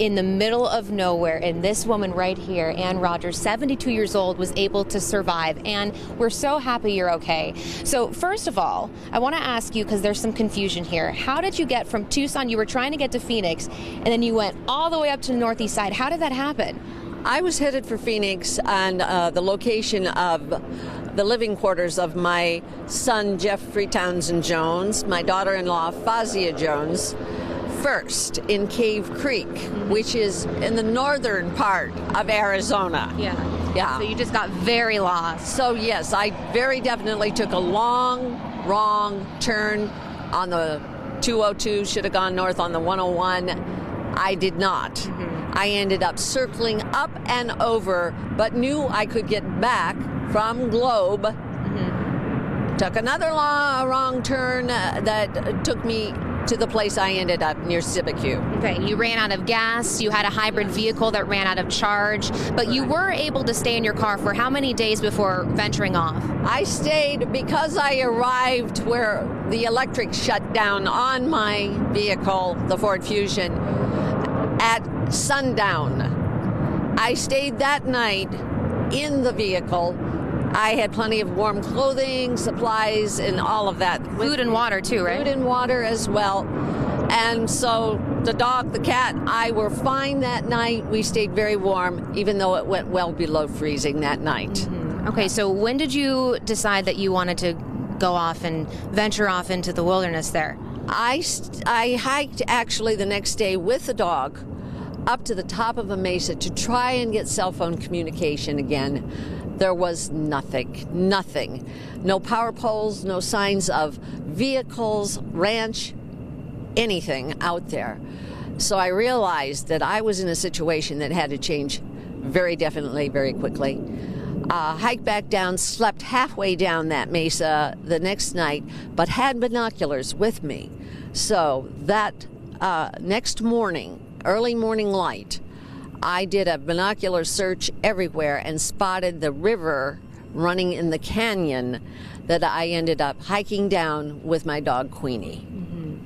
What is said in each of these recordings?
in the middle of nowhere, and this woman right here, Ann Rodgers, 72 years old, was able to survive. And we're so happy you're okay. So first of all, I want to ask you, because there's some confusion here, how did you get from Tucson? You were trying to get to Phoenix, and then you went all the way up to the northeast side. How did that happen? I was headed for Phoenix, and the location of the living quarters of my son, Jeffrey Townsend Jones, my daughter-in-law, Fazia Jones, first in Cave Creek, which is in the northern part of Arizona. Yeah. So you just got very lost. So yes, I very definitely took a long, wrong turn on the 202, should have gone north on the 101. I did not. I ended up circling up and over, but knew I could get back from Globe. Took another wrong turn that took me to the place I ended up near Sibicu. Okay, you ran out of gas, you had a hybrid vehicle that ran out of charge, but you were able to stay in your car for how many days before venturing off? I stayed because I arrived where the electric shut down on my vehicle, the Ford Fusion, at sundown. I stayed that night in the vehicle. I had plenty of warm clothing, supplies, and all of that. Food and water too, right? Food and water as well. And so the dog, the cat, I were fine that night. We stayed very warm, even though it went well below freezing that night. Okay, so when did you decide that you wanted to go off and venture off into the wilderness there? I hiked actually the next day with the dog up to the top of a mesa to try and get cell phone communication again. There was nothing. No power poles, no signs of vehicles, ranch, anything out there. So I realized that I was in a situation that had to change very definitely, very quickly. Hiked back down, slept halfway down that mesa the next night, but had binoculars with me. So that next morning, early morning light, I did a binocular search everywhere and spotted the river running in the canyon that I ended up hiking down with my dog Queenie.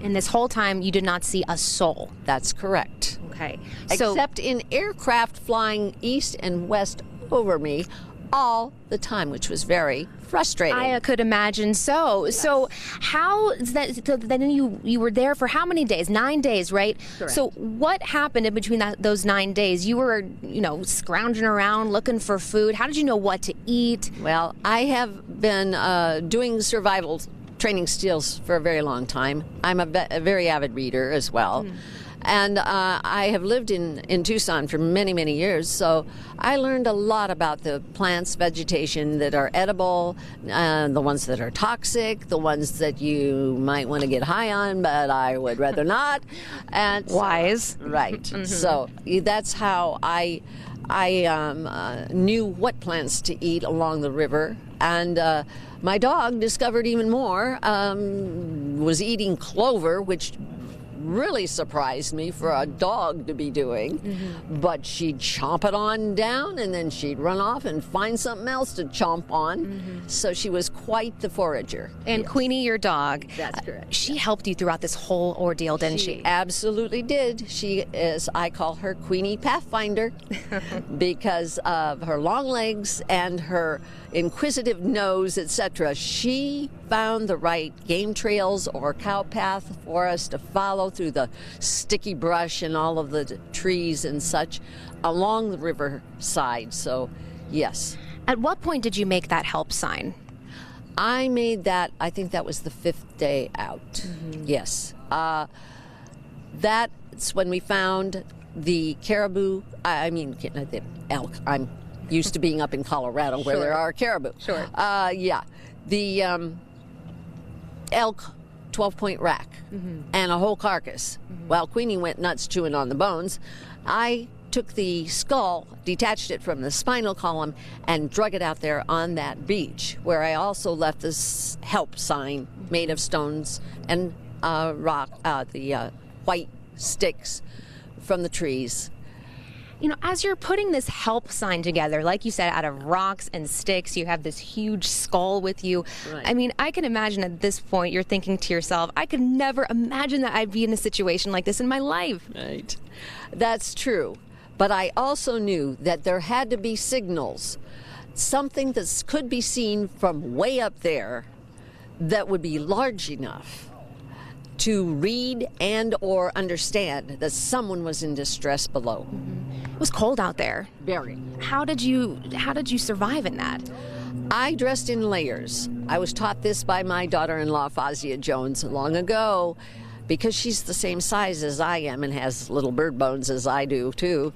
And this whole time you did not see a soul? That's correct. Okay. Except in aircraft flying east and west over me all the time, which was very frustrating. I could imagine so. Yes. So how is that? So then you were there for how many days? 9 days, right? Correct. So what happened in between those 9 days? You were, scrounging around looking for food. How did you know what to eat? Well, I have been doing survival training skills for a very long time. I'm a very avid reader as well. And I have lived in Tucson for many, many years, so I learned a lot about the plants, vegetation that are edible, the ones that are toxic, the ones that you might want to get high on, but I would rather not. And wise. Right. So that's how I knew what plants to eat along the river. And my dog discovered even more, was eating clover, which really surprised me for a dog to be doing. But she'd chomp it on down, and then she'd run off and find something else to chomp on. So she was quite the forager. And yes. Queenie, your dog, that's correct. She helped you throughout this whole ordeal, didn't she? She absolutely did. She is, I call her Queenie Pathfinder because of her long legs and her inquisitive nose, etc. She found the right game trails or cow path for us to follow through the sticky brush and all of the trees and such along the river side. So, yes. At what point did you make that help sign? I made that, I think that was the 5th day out. Yes. That's when we found the caribou, the elk. I'm used to being up in Colorado where there are caribou. Sure. The elk 12-point rack and a whole carcass. While Queenie went nuts chewing on the bones, I took the skull, detached it from the spinal column, and drug it out there on that beach, where I also left this help sign made of stones and rock, the white sticks from the trees. You know, as you're putting this help sign together, like you said, out of rocks and sticks, you have this huge skull with you. Right. I mean, I can imagine at this point you're thinking to yourself, I could never imagine that I'd be in a situation like this in my life. Right. That's true. But I also knew that there had to be signals, something that could be seen from way up there that would be large enough to read and or understand that someone was in distress below. It was cold out there. Very. How did you survive in that? I dressed in layers. I was taught this by my daughter-in-law, Fazia Jones, long ago, because she's the same size as I am and has little bird bones as I do, too.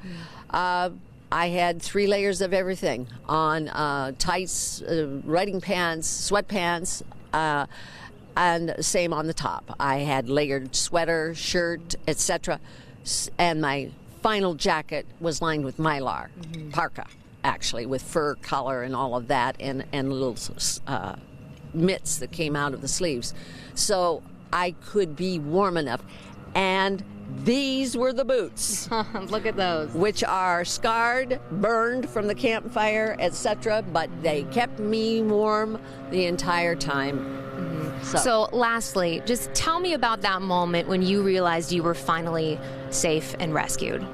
I had 3 layers of everything on, tights, riding pants, sweatpants, and same on the top. I had layered sweater, shirt, etc. And my final jacket was lined with mylar, parka, actually, with fur collar and all of that, and little mitts that came out of the sleeves. So I could be warm enough. And these were the boots. Look at those. Which are scarred, burned from the campfire, etc., but they kept me warm the entire time. So lastly, just tell me about that moment when you realized you were finally safe and rescued.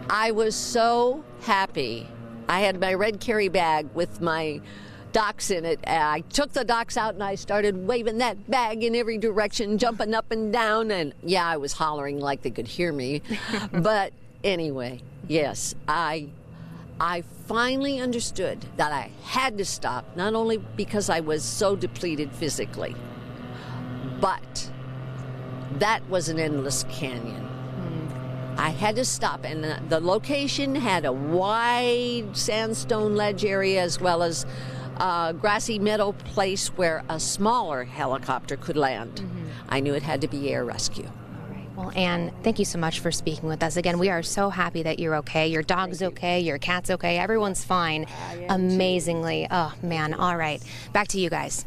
I was so happy. I had my red carry bag with my docks in it. I took the docks out and I started waving that bag in every direction, jumping up and down, and yeah, I was hollering like they could hear me. But anyway, yes, I finally understood that I had to stop, not only because I was so depleted physically, but that was an endless canyon. I had to stop, and the location had a wide sandstone ledge area as well as a grassy meadow place where a smaller helicopter could land. I knew it had to be air rescue. Well, Ann, thank you so much for speaking with us. Again, we are so happy that you're okay. Your dog's okay, your cat's okay, everyone's fine. Amazingly. Oh, man. All right. Back to you guys.